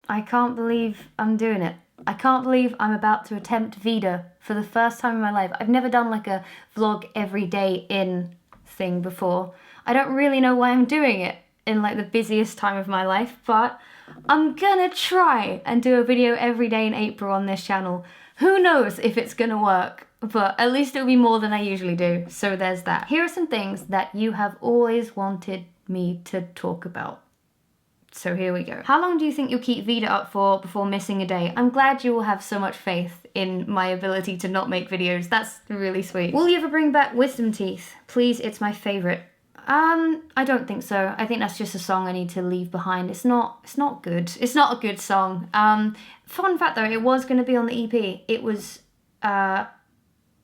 I can't believe I'm doing it. I can't believe I'm about to attempt veda for the first time in my life. I've never done like a vlog every day in thing before. I don't really know why I'm doing it in like the busiest time of my life, but I'm gonna try and do a video every day in April on this channel. Who knows if it's gonna work, but at least it'll be more than I usually do, so there's that. Here are some things that you have always wanted me to talk about. So here we go. How long do you think you'll keep veda up for before missing a day? I'm glad you all have so much faith in my ability to not make videos. That's really sweet. Will you ever bring back wisdom teeth? Please, it's my favorite. I don't think so. I think that's just a song I need to leave behind. It's not good. It's not a good song. Fun fact though, it was gonna be on the EP. It was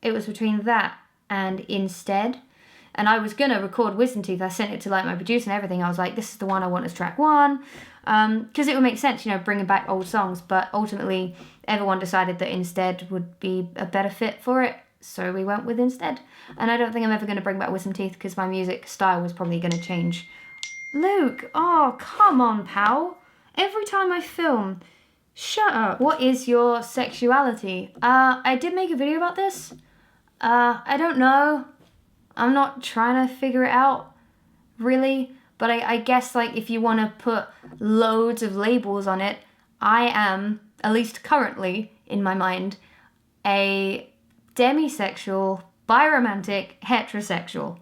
between that and Instead. And I was gonna record Wisdom Teeth. I sent it to like my producer and everything. I was like, this is the one I want as track 1. Because it would make sense, you know, bringing back old songs. But ultimately, everyone decided that Instead would be a better fit for it. So we went with Instead. And I don't think I'm ever gonna bring back Wisdom Teeth because my music style was probably gonna change. Luke, oh, come on, pal. Every time I film, shut up. What is your sexuality? I did make a video about this. I don't know. I'm not trying to figure it out, really, but I guess like if you want to put loads of labels on it, I am, at least currently in my mind, a demisexual, biromantic, heterosexual.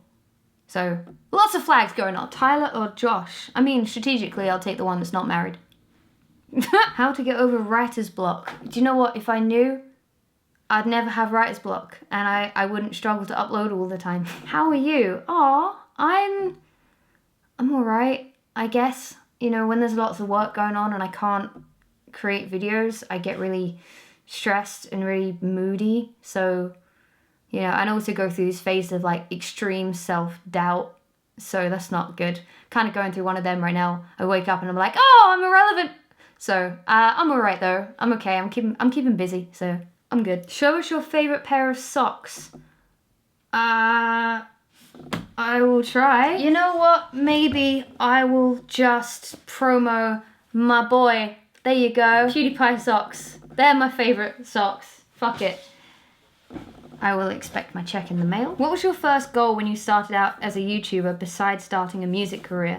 So lots of flags going on. Tyler or Josh? I mean, strategically, I'll take the one that's not married. How to get over writer's block? Do you know what? If I knew, I'd never have writer's block and I wouldn't struggle to upload all the time. How are you? Aw, I'm alright, I guess. You know, when there's lots of work going on and I can't create videos, I get really stressed and really moody. So, you know, and also go through this phase of like extreme self-doubt. So that's not good. Kind of going through one of them right now. I wake up and I'm like, oh, I'm irrelevant. So I'm alright though. I'm okay. I'm keeping busy. So I'm good. Show us your favourite pair of socks. I will try. You know what? Maybe I will just promo my boy. There you go. PewDiePie socks. They're my favourite socks. Fuck it. I will expect my check in the mail. What was your first goal when you started out as a YouTuber besides starting a music career?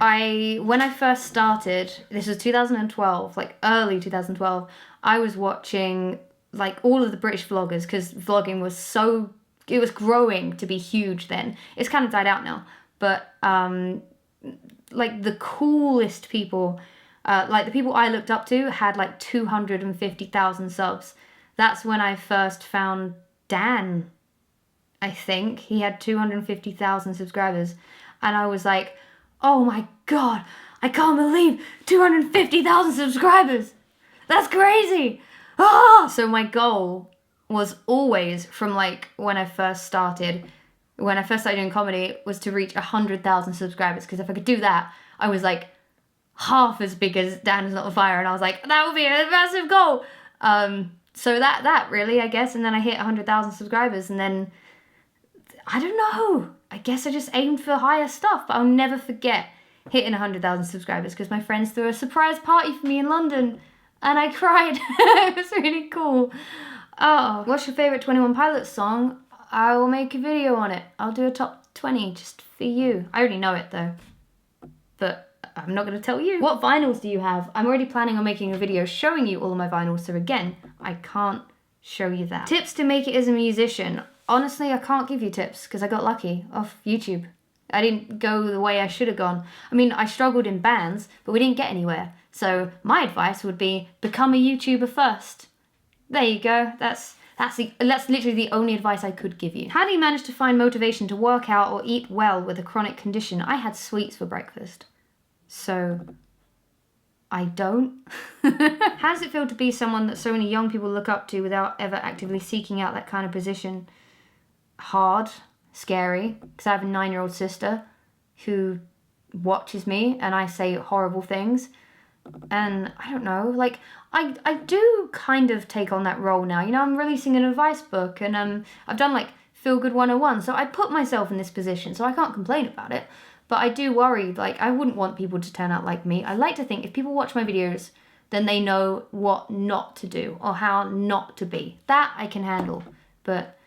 When I first started, this was 2012, like early 2012, I was watching like all of the British vloggers because vlogging was it was growing to be huge then. It's kind of died out now, but like the coolest people, like the people I looked up to had like 250,000 subs. That's when I first found Dan, I think. He had 250,000 subscribers and I was like, oh my god, I can't believe 250,000 subscribers. That's crazy. Ah! So my goal was always from like when I first started doing comedy was to reach 100,000 subscribers because if I could do that, I was like half as big as Dan Is Not on Fire and I was like, that would be a massive goal. So that really, I guess, and then I hit 100,000 subscribers and then, I don't know, I guess I just aimed for higher stuff, but I'll never forget hitting 100,000 subscribers because my friends threw a surprise party for me in London. And I cried. It was really cool. Oh, what's your favourite 21 Pilots song? I will make a video on it. I'll do a top 20 just for you. I already know it though. But I'm not going to tell you. What vinyls do you have? I'm already planning on making a video showing you all of my vinyls. So again, I can't show you that. Tips to make it as a musician. Honestly, I can't give you tips because I got lucky off YouTube. I didn't go the way I should have gone. I mean, I struggled in bands, but we didn't get anywhere. So my advice would be become a YouTuber first. There you go. That's literally the only advice I could give you. How do you manage to find motivation to work out or eat well with a chronic condition? I had sweets for breakfast. So I don't. How does it feel to be someone that so many young people look up to without ever actively seeking out that kind of position? Hard, scary, because I have a 9-year-old sister who watches me and I say horrible things. And I don't know, like, I do kind of take on that role now. You know, I'm releasing an advice book and I've done like Feel Good 101. So I put myself in this position, so I can't complain about it. But I do worry, like, I wouldn't want people to turn out like me. I like to think if people watch my videos, then they know what not to do or how not to be. That I can handle. But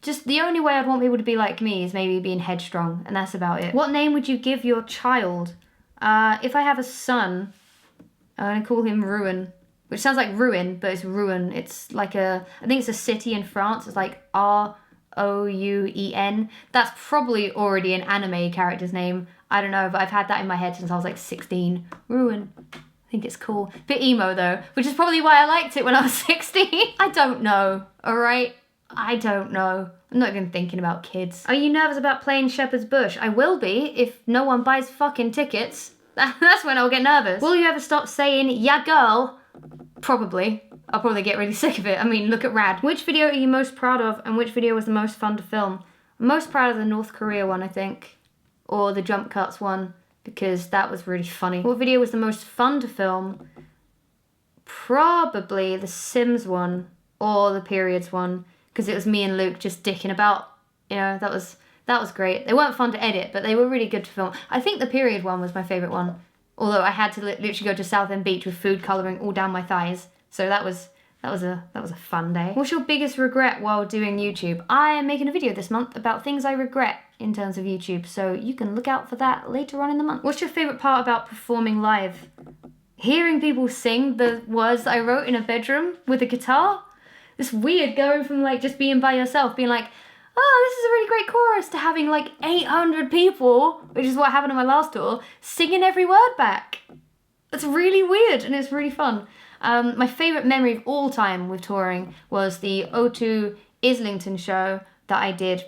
just the only way I'd want people to be like me is maybe being headstrong, and that's about it. What name would you give your child? If I have a son, I'm going to call him Ruin, which sounds like ruin, but it's Rouen. It's like I think it's a city in France. It's like Rouen. That's probably already an anime character's name. I don't know, but I've had that in my head since I was like 16. Ruin. I think it's cool. Bit emo though, which is probably why I liked it when I was 16. I don't know, alright? I don't know. I'm not even thinking about kids. Are you nervous about playing Shepherd's Bush? I will be if no one buys fucking tickets. That's when I'll get nervous. Will you ever stop saying, yeah girl? Probably. I'll probably get really sick of it. I mean, look at Rad. Which video are you most proud of, and which video was the most fun to film? I'm most proud of the North Korea one, I think. Or the jump cuts one, because that was really funny. What video was the most fun to film? Probably the Sims one, or the Periods one, because it was me and Luke just dicking about. You know, that was great. They weren't fun to edit, but they were really good to film. I think the Period one was my favourite one. Although I had to literally go to Southend Beach with food colouring all down my thighs. So that was a fun day. What's your biggest regret while doing YouTube? I am making a video this month about things I regret in terms of YouTube, so you can look out for that later on in the month. What's your favourite part about performing live? Hearing people sing the words that I wrote in a bedroom with a guitar. It's weird going from like just being by yourself, being like, oh, this is a really great chorus, to having like 800 people, which is what happened on my last tour, singing every word back. It's really weird and it's really fun. My favourite memory of all time with touring was the O2 Islington show that I did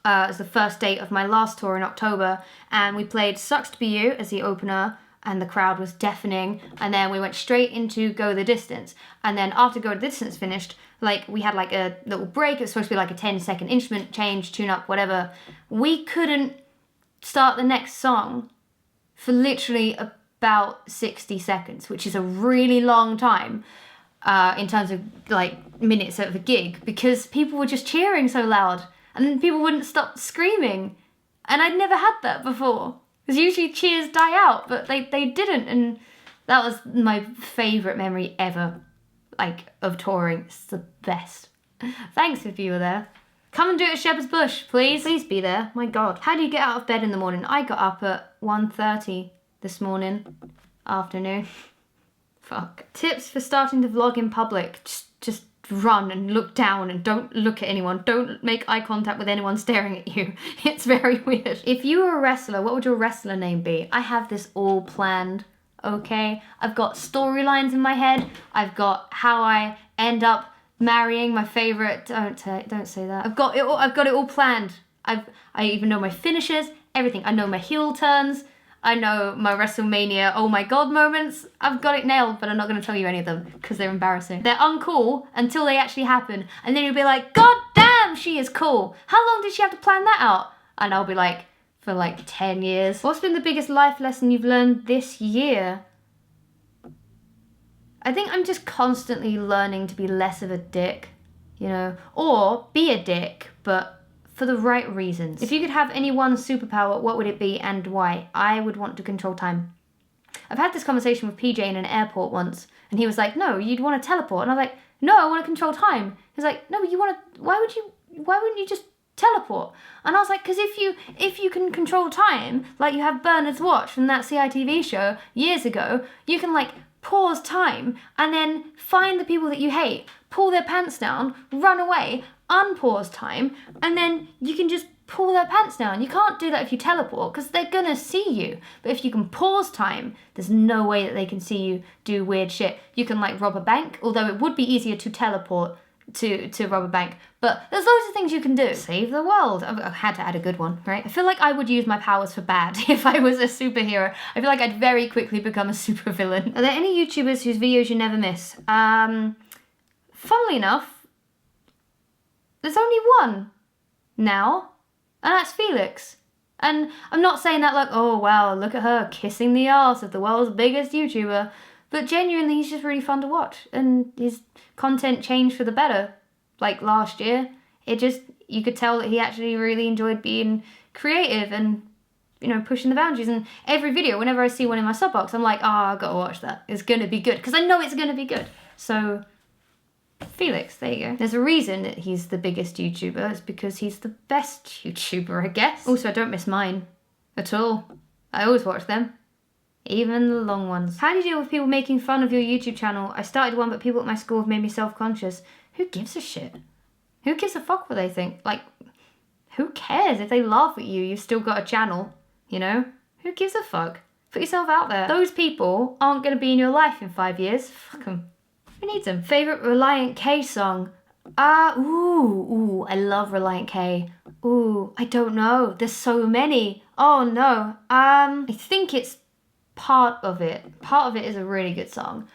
as the first date of my last tour in October, and we played Sucks to Be You as the opener, and the crowd was deafening, and then we went straight into Go the Distance, and then after Go the Distance finished, like we had like a little break. It was supposed to be like a 10-second instrument change, tune up, whatever. We couldn't start the next song for literally about 60 seconds, which is a really long time in terms of like minutes of a gig, because people were just cheering so loud and then people wouldn't stop screaming, and I'd never had that before, because usually cheers die out, but they didn't, and that was my favourite memory ever, like, of touring. It's the best. Thanks if you were there. Come and do it at Shepherd's Bush, please. Please be there. My God. How do you get out of bed in the morning? I got up at 1:30 this morning. Afternoon. Fuck. Tips for starting to vlog in public. Just run and look down and don't look at anyone. Don't make eye contact with anyone staring at you. It's very weird. If you were a wrestler, what would your wrestler name be? I have this all planned. Okay, I've got storylines in my head. I've got how I end up marrying my favorite. Don't say that. I've got it all planned. I even know my finishes, everything. I know my heel turns. I know my WrestleMania oh my god moments. I've got it nailed, but I'm not going to tell you any of them because they're embarrassing. They're uncool until they actually happen, and then you'll be like, God damn, she is cool. How long did she have to plan that out? And I'll be like, for like 10 years. What's been the biggest life lesson you've learned this year? I think I'm just constantly learning to be less of a dick, you know, or be a dick, but for the right reasons. If you could have any one superpower, what would it be and why? I would want to control time. I've had this conversation with PJ in an airport once, and he was like, no, you'd want to teleport. And I was like, no, I want to control time. He's like, no, why wouldn't you just teleport? And I was like, because if you can control time, like you have Bernard's watch from that CITV show years ago, you can like pause time and then find the people that you hate, pull their pants down, run away, unpause time, and then you can just pull their pants down. You can't do that if you teleport because they're gonna see you. But if you can pause time, there's no way that they can see you do weird shit. You can like rob a bank, although it would be easier to teleport to rob a bank, but there's loads of things you can do. Save the world. I had to add a good one, right? I feel like I would use my powers for bad if I was a superhero. I feel like I'd very quickly become a supervillain. Are there any YouTubers whose videos you never miss? Funnily enough, there's only one now, and that's Felix. And I'm not saying that like, oh wow, look at her kissing the arse of the world's biggest YouTuber, but genuinely he's just really fun to watch, and his content changed for the better. Like last year, you could tell that he actually really enjoyed being creative, and you know, pushing the boundaries. And every video, whenever I see one in my sub box, I'm like, I gotta watch that. It's gonna be good, because I know it's gonna be good. So Felix, there you go. There's a reason that he's the biggest YouTuber. It's because he's the best YouTuber, I guess. Also, I don't miss mine at all. I always watch them, even the long ones. How do you deal with people making fun of your YouTube channel? I started one, but people at my school have made me self-conscious. Who gives a shit? Who gives a fuck what they think? Like, who cares? If they laugh at you, you've still got a channel, you know? Who gives a fuck? Put yourself out there. Those people aren't gonna be in your life in 5 years. Fuck them. Who needs them? Favorite Reliant K song? Ooh, I love Reliant K. Ooh, I don't know. There's so many. Oh no. I think it's Part of It. Part of It is a really good song.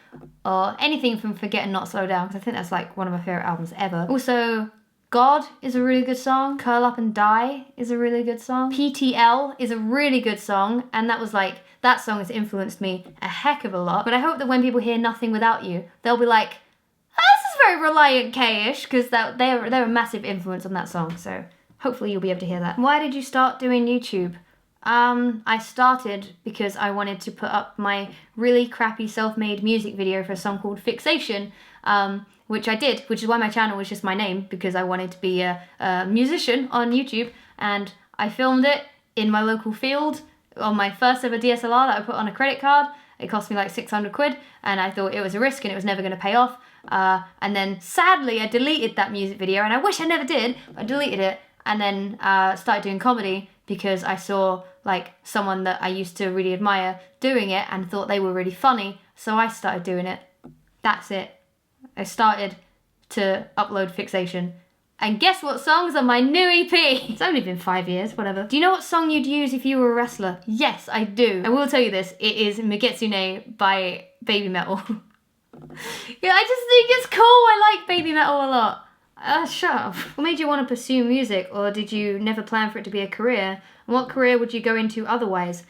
Or anything from Forget and Not Slow Down, because I think that's like one of my favorite albums ever. Also, God is a really good song. Curl Up and Die is a really good song. PTL is a really good song, and that was like, that song has influenced me a heck of a lot. But I hope that when people hear Nothing Without You, they'll be like, this is very Reliant K-ish, because they're a massive influence on that song. So hopefully you'll be able to hear that. Why did you start doing YouTube? I started because I wanted to put up my really crappy self-made music video for a song called Fixation, which I did, which is why my channel was just my name, because I wanted to be a musician on YouTube, and I filmed it in my local field on my first ever DSLR that I put on a credit card. It cost me like 600 quid, and I thought it was a risk and it was never going to pay off. And then sadly I deleted that music video, and I wish I never did, but I deleted it, and then started doing comedy because I saw like someone that I used to really admire doing it and thought they were really funny, so I started doing it. That's it. I started to upload Fixation. And guess what song's on my new EP? It's only been 5 years, whatever. Do you know what song you'd use if you were a wrestler? Yes, I do. I will tell you this, it is Megetsune by Baby Metal. Yeah, I just think it's cool. I like Baby Metal a lot. Shut up. What made you want to pursue music, or did you never plan for it to be a career? And what career would you go into otherwise?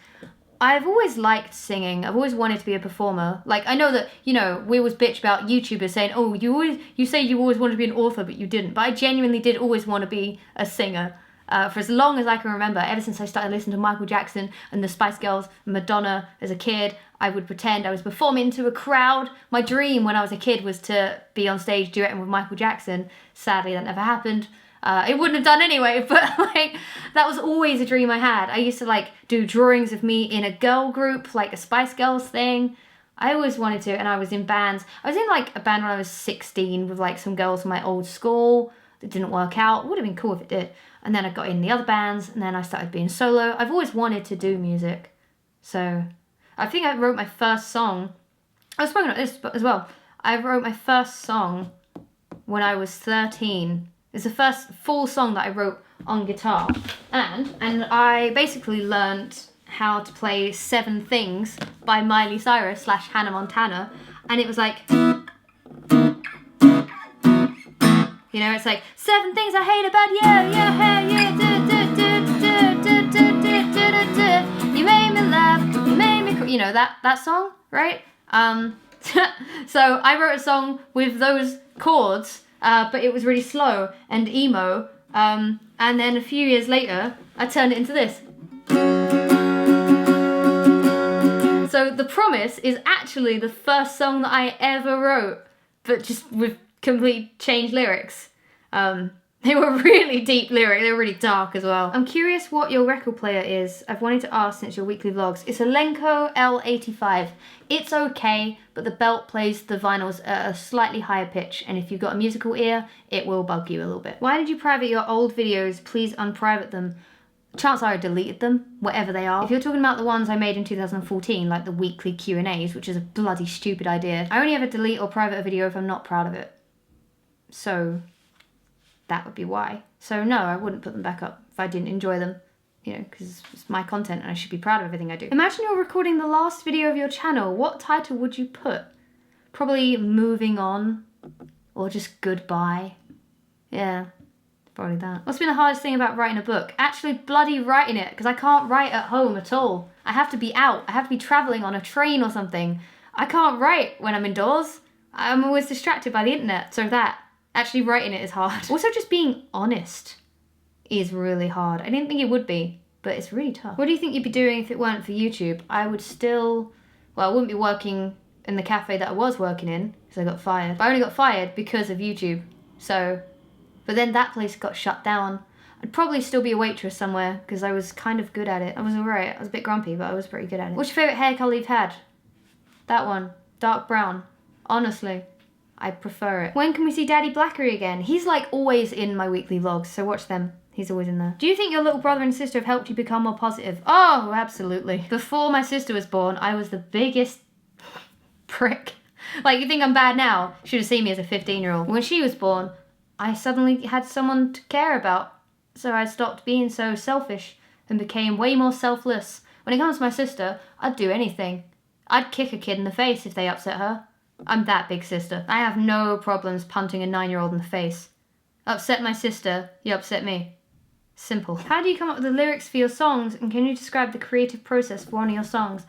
I've always liked singing. I've always wanted to be a performer. Like, I know that, you know, we always bitch about YouTubers saying, oh, you say you always wanted to be an author, but you didn't. But I genuinely did always want to be a singer. For as long as I can remember, ever since I started listening to Michael Jackson and the Spice Girls and Madonna as a kid, I would pretend I was performing to a crowd. My dream when I was a kid was to be on stage duetting with Michael Jackson. Sadly, that never happened. It wouldn't have done anyway, but like, that was always a dream I had. I used to like do drawings of me in a girl group, like a Spice Girls thing. I always wanted to, and I was in bands. I was in like a band when I was 16 with like some girls from my old school. That didn't work out. It would have been cool if it did. And then I got in the other bands, and then I started being solo. I've always wanted to do music. So I think I wrote my first song. I was spoken about this as well. I wrote my first song when I was 13. It's the first full song that I wrote on guitar. And I basically learnt how to play 7 Things by Miley Cyrus / Hannah Montana. And it was like, you know, it's like 7 things I hate about you, you made me laugh, you made me cry. You know, that song, right? So I wrote a song with those chords, but it was really slow and emo. And then a few years later, I turned it into this. So The Promise is actually the first song that I ever wrote, but just with complete changed lyrics. They were really deep lyrics, they were really dark as well. I'm curious what your record player is. I've wanted to ask since your weekly vlogs. It's a Lenko L85. It's okay, but the belt plays the vinyls at a slightly higher pitch, and if you've got a musical ear, it will bug you a little bit. Why did you private your old videos? Please unprivate them. Chances are I deleted them, whatever they are. If you're talking about the ones I made in 2014, like the weekly Q&As, which is a bloody stupid idea, I only ever delete or private a video if I'm not proud of it. So that would be why. So no, I wouldn't put them back up if I didn't enjoy them, you know, because it's my content and I should be proud of everything I do. Imagine you're recording the last video of your channel. What title would you put? Probably Moving On, or just Goodbye. Yeah, probably that. What's been the hardest thing about writing a book? Actually bloody writing it, because I can't write at home at all. I have to be out. I have to be traveling on a train or something. I can't write when I'm indoors. I'm always distracted by the internet, so that. Actually writing it is hard. Also just being honest is really hard. I didn't think it would be. but it's really tough. What do you think you'd be doing if it weren't for YouTube? I would still, well, I wouldn't be working in the cafe that I was working in because I got fired. But I only got fired because of YouTube. So, but then that place got shut down. I'd probably still be a waitress somewhere because I was kind of good at it. I was alright. I was a bit grumpy, but I was pretty good at it. What's your favourite hair colour you've had? That one. Dark brown. Honestly, I prefer it. When can we see Daddy Blackery again? He's like always in my weekly vlogs, so watch them. He's always in there. Do you think your little brother and sister have helped you become more positive? Oh, absolutely. Before my sister was born, I was the biggest prick. Like, you think I'm bad now? Should have seen me as a 15-year-old. When she was born, I suddenly had someone to care about. So I stopped being so selfish and became way more selfless. When it comes to my sister, I'd do anything. I'd kick a kid in the face if they upset her. I'm that big sister. I have no problems punting a 9-year-old in the face. Upset my sister, you upset me. Simple. How do you come up with the lyrics for your songs, and can you describe the creative process for one of your songs?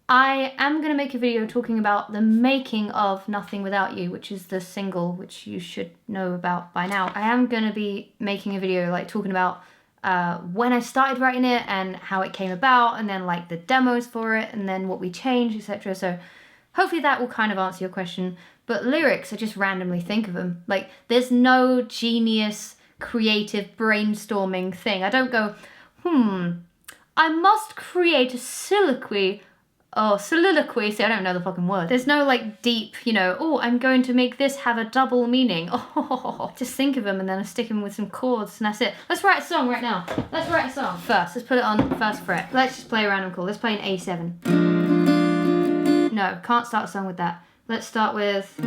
I am going to make a video talking about the making of Nothing Without You, which is the single which you should know about by now. I am going to be making a video like talking about when I started writing it and how it came about, and then like the demos for it, and then what we changed, etc. So hopefully that will kind of answer your question. But lyrics, I just randomly think of them. Like, there's no genius, creative brainstorming thing. I don't go, I must create a soliloquy. See, I don't know the fucking word. There's no like deep, I'm going to make this have a double meaning. Just think of them and then I stick them with some chords and that's it. Let's write a song right now. Let's write a song. First, let's put it on first fret. Let's just play a random chord. Let's play an A7. No, can't start a song with that. Let's start with...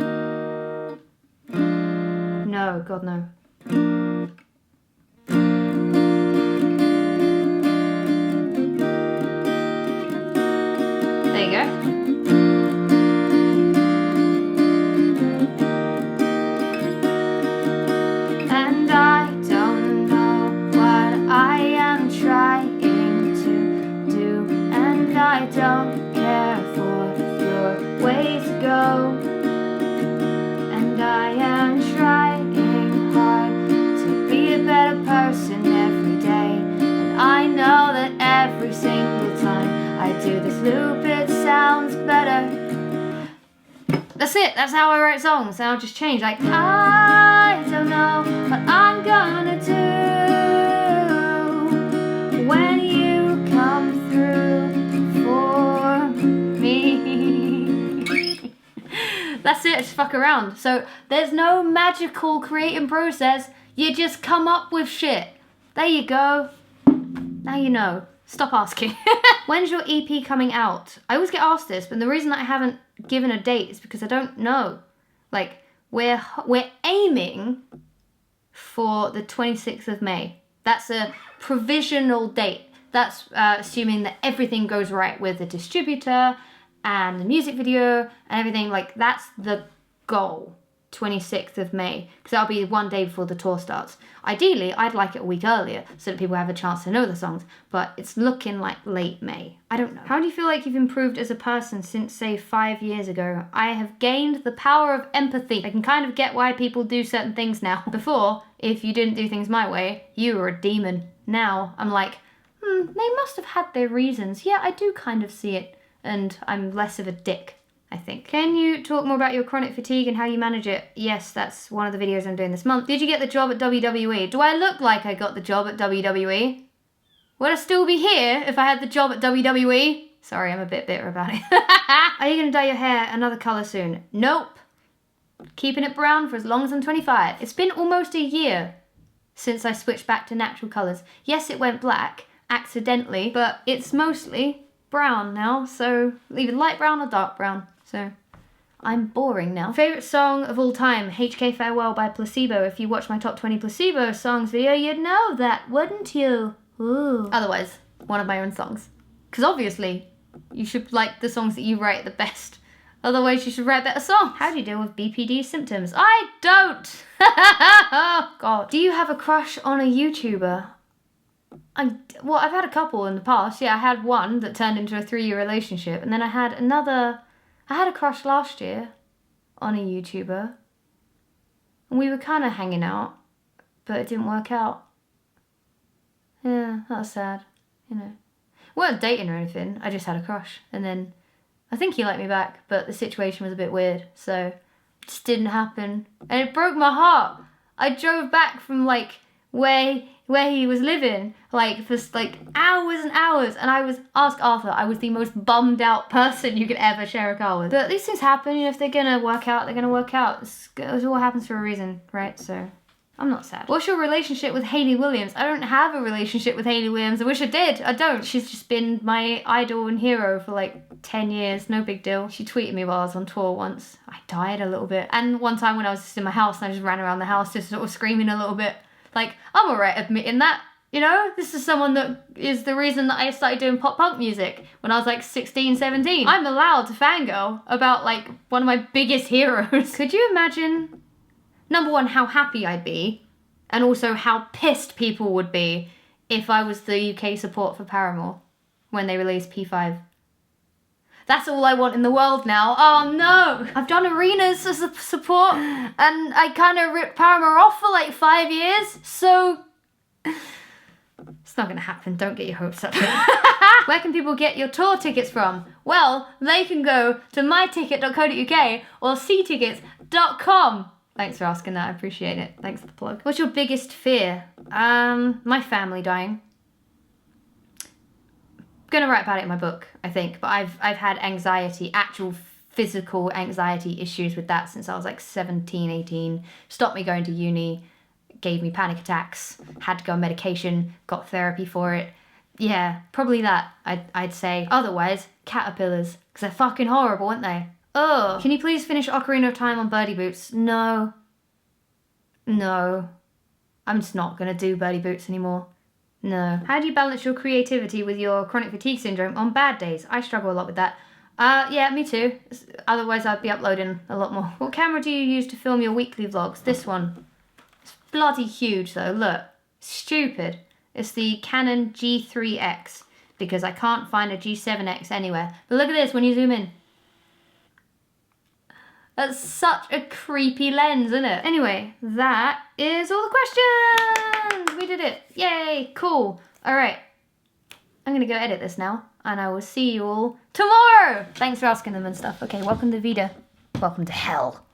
No, God no. There you go. And I don't know what I am trying to do, and I don't care for your ways to go, and I am trying hard to be a better person every day, and I know that every single time I do this loop it sounds better. That's it, that's how I write songs. And I'll just change, like, I don't know what I'm gonna do when you come through for me. That's it, just fuck around. So there's no magical creating process, you just come up with shit. There you go. Now you know. Stop asking. When's your EP coming out? I always get asked this, but the reason that I haven't given a date is because I don't know. Like, we're aiming for the 26th of May. That's a provisional date. That's assuming that everything goes right with the distributor and the music video and everything. Like, that's the goal. 26th of May, because that'll be one day before the tour starts. Ideally, I'd like it a week earlier so that people have a chance to know the songs, but it's looking like late May. I don't know. How do you feel like you've improved as a person since, say, 5 years ago? I have gained the power of empathy. I can kind of get why people do certain things now. Before, if you didn't do things my way, you were a demon. Now, I'm like, they must have had their reasons. Yeah, I do kind of see it, and I'm less of a dick, I think. Can you talk more about your chronic fatigue and how you manage it? Yes, that's one of the videos I'm doing this month. Did you get the job at WWE? Do I look like I got the job at WWE? Would I still be here if I had the job at WWE? Sorry, I'm a bit bitter about it. Are you going to dye your hair another colour soon? Nope. Keeping it brown for as long as I'm 25. It's been almost a year since I switched back to natural colours. Yes, it went black, accidentally, but it's mostly brown now, so either light brown or dark brown. So I'm boring now. Favourite song of all time, HK Farewell by Placebo. If you watch my top 20 Placebo songs video, you'd know that, wouldn't you? Ooh. Otherwise, one of my own songs. Because obviously, you should like the songs that you write the best. Otherwise, you should write better songs. How do you deal with BPD symptoms? I don't! Oh, God. Do you have a crush on a YouTuber? Well, I've had a couple in the past. Yeah, I had one that turned into a 3-year relationship. And then I had a crush last year on a YouTuber. And we were kind of hanging out, but it didn't work out. Yeah, that was sad. you know. We weren't dating or anything, I just had a crush. And then I think he liked me back, but the situation was a bit weird, so it just didn't happen. And it broke my heart. I drove back from like where he was living, like for like hours and hours, and ask Arthur, I was the most bummed out person you could ever share a car with. But these things happen, you know, if they're gonna work out, they're gonna work out. It all happens for a reason, right? So I'm not sad. What's your relationship with Hayley Williams? I don't have a relationship with Hayley Williams. I wish I did. I don't. She's just been my idol and hero for like 10 years. No big deal. She tweeted me while I was on tour once. I died a little bit. And one time when I was just in my house and I just ran around the house just sort of screaming a little bit. Like, I'm alright admitting that. You know, this is someone that is the reason that I started doing pop punk music when I was like 16, 17. I'm allowed to fangirl about like one of my biggest heroes. Could you imagine, number one, how happy I'd be, and also how pissed people would be if I was the UK support for Paramore when they released P5. That's all I want in the world now. Oh no! I've done arenas as a support and I kind of ripped Paramore off for like 5 years, so it's not gonna happen. Don't get your hopes up. Where can people get your tour tickets from? Well, they can go to myticket.co.uk or ctickets.com. Thanks for asking that, I appreciate it. Thanks for the plug. What's your biggest fear? My family dying. I'm gonna write about it in my book, I think, but I've had anxiety, actual physical anxiety issues with that since I was like 17, 18. Stopped me going to uni, gave me panic attacks, had to go on medication, got therapy for it. Yeah, probably that, I'd say. Otherwise, caterpillars, because they're fucking horrible, aren't they? Oh, can you please finish Ocarina of Time on Birdie Boots? No. No. I'm just not gonna do Birdie Boots anymore. No. How do you balance your creativity with your chronic fatigue syndrome on bad days? I struggle a lot with that. Yeah, me too. Otherwise I'd be uploading a lot more. What camera do you use to film your weekly vlogs? This one. It's bloody huge though, look. Stupid. It's the Canon G3X because I can't find a G7X anywhere. But look at this when you zoom in. That's such a creepy lens, isn't it? Anyway, that is all the questions! We did it. Yay, cool. All right, I'm gonna go edit this now, and I will see you all tomorrow! Thanks for asking them and stuff. Okay, welcome to Veda. Welcome to hell.